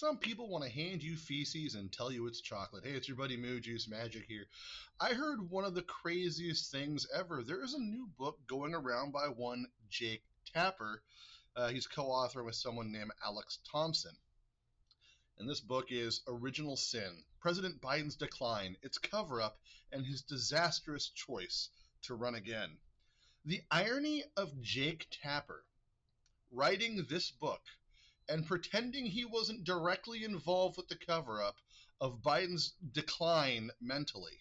Some people want to hand you feces and tell you it's chocolate. Hey, it's your buddy Moo Juice Magic here. I heard one of the craziest things ever. There is a new book going around by one Jake Tapper. He's co-authoring with someone named Alex Thompson. And this book is Original Sin, President Biden's Decline, Its Cover-Up, and His Disastrous Choice to Run Again. The irony of Jake Tapper writing this book and pretending he wasn't directly involved with the cover-up of Biden's decline mentally.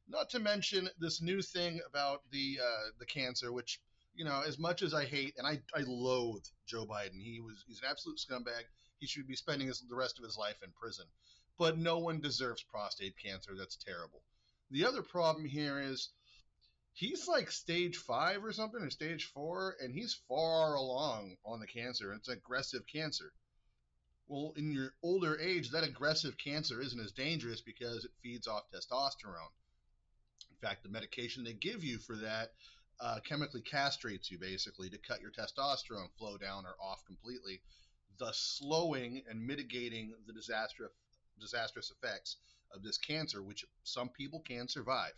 Not to mention this new thing about the cancer, which, you know, as much as I hate, and I loathe Joe Biden. He's an absolute scumbag. He should be spending the rest of his life in prison. But no one deserves prostate cancer. That's terrible. The other problem here is he's like stage 5 or something, or stage 4, and he's far along on the cancer. It's aggressive cancer. Well, in your older age, that aggressive cancer isn't as dangerous because it feeds off testosterone. In fact, the medication they give you for that chemically castrates you, basically, to cut your testosterone flow down or off completely, thus slowing and mitigating the disastrous effects of this cancer, which some people can survive.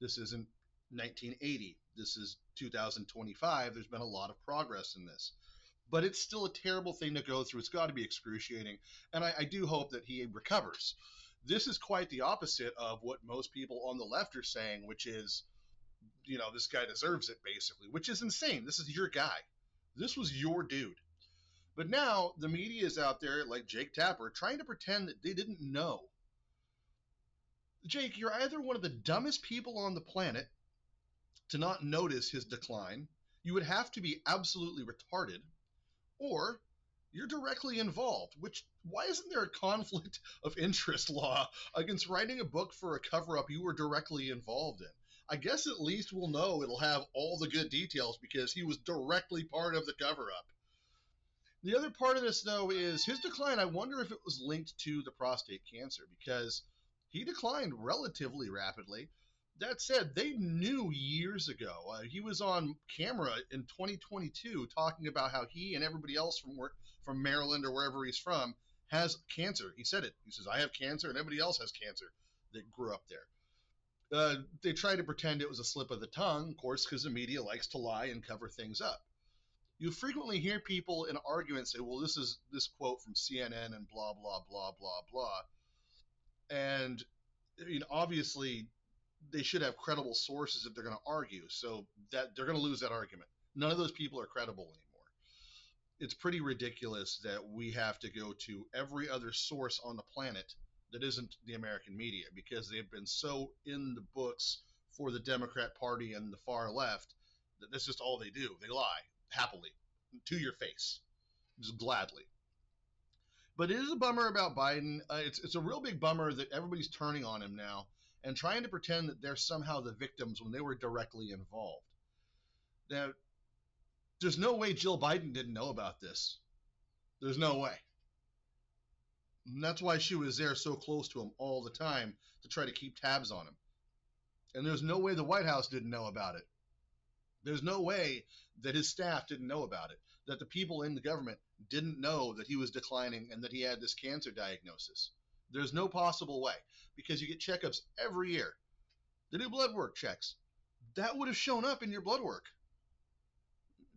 This isn't 1980. This is 2025. There's been a lot of progress in this. But it's still a terrible thing to go through. It's got to be excruciating. And I do hope that he recovers. This is quite the opposite of what most people on the left are saying, which is, you know, this guy deserves it, basically, which is insane. This is your guy. This was your dude. But now the media is out there, like Jake Tapper, trying to pretend that they didn't know. Jake, you're either one of the dumbest people on the planet to not notice his decline, you would have to be absolutely retarded, or you're directly involved, why isn't there a conflict of interest law against writing a book for a cover-up you were directly involved in? I guess at least we'll know it'll have all the good details because he was directly part of the cover-up. The other part of this, though, is his decline. I wonder if it was linked to the prostate cancer because he declined relatively rapidly. That said, they knew years ago. He was on camera in 2022 talking about how he and everybody else from Maryland or wherever he's from has cancer. He said it. He says, I have cancer and everybody else has cancer that grew up there. They tried to pretend it was a slip of the tongue, of course, because the media likes to lie and cover things up. You frequently hear people in arguments say, well, this is this quote from CNN and blah, blah, blah, blah, blah. And, I mean, obviously, they should have credible sources if they're going to argue, so that they're going to lose that argument. None of those people are credible anymore. It's pretty ridiculous that we have to go to every other source on the planet that isn't the American media because they've been so in the books for the Democrat Party and the far left that that's just all they do. They lie happily to your face, just gladly. But it is a bummer about Biden. It's a real big bummer that everybody's turning on him now and trying to pretend that they're somehow the victims when they were directly involved. Now, there's no way Jill Biden didn't know about this. There's no way. And that's why she was there so close to him all the time to try to keep tabs on him. And there's no way the White House didn't know about it. There's no way that his staff didn't know about it, that the people in the government didn't know that he was declining and that he had this cancer diagnosis. There's no possible way because you get checkups every year. They do blood work checks. That would have shown up in your blood work.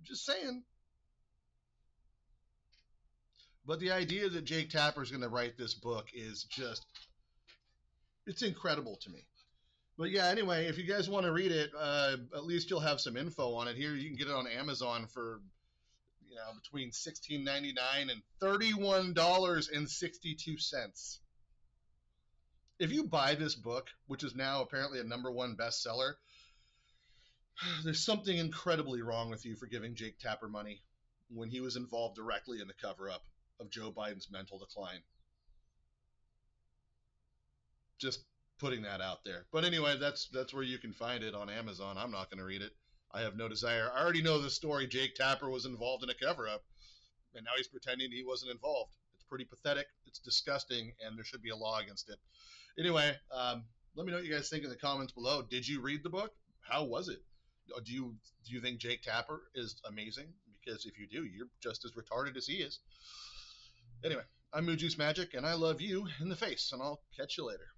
Just saying. But the idea that Jake Tapper is going to write this book is just, it's incredible to me. But yeah, anyway, if you guys want to read it, at least you'll have some info on it here. You can get it on Amazon for, you know, between $16.99 and $31.62. If you buy this book, which is now apparently a #1 bestseller, there's something incredibly wrong with you for giving Jake Tapper money when he was involved directly in the cover-up of Joe Biden's mental decline. Just putting that out there. But anyway, that's where you can find it on Amazon. I'm not going to read it. I have no desire. I already know the story. Jake Tapper was involved in a cover-up, and now he's pretending he wasn't involved. It's pretty pathetic. It's disgusting, and there should be a law against it. Anyway, let me know what you guys think in the comments below. Did you read the book? How was it? Do you think Jake Tapper is amazing? Because if you do, you're just as retarded as he is. Anyway, I'm Moo Juice Magic, and I love you in the face, and I'll catch you later.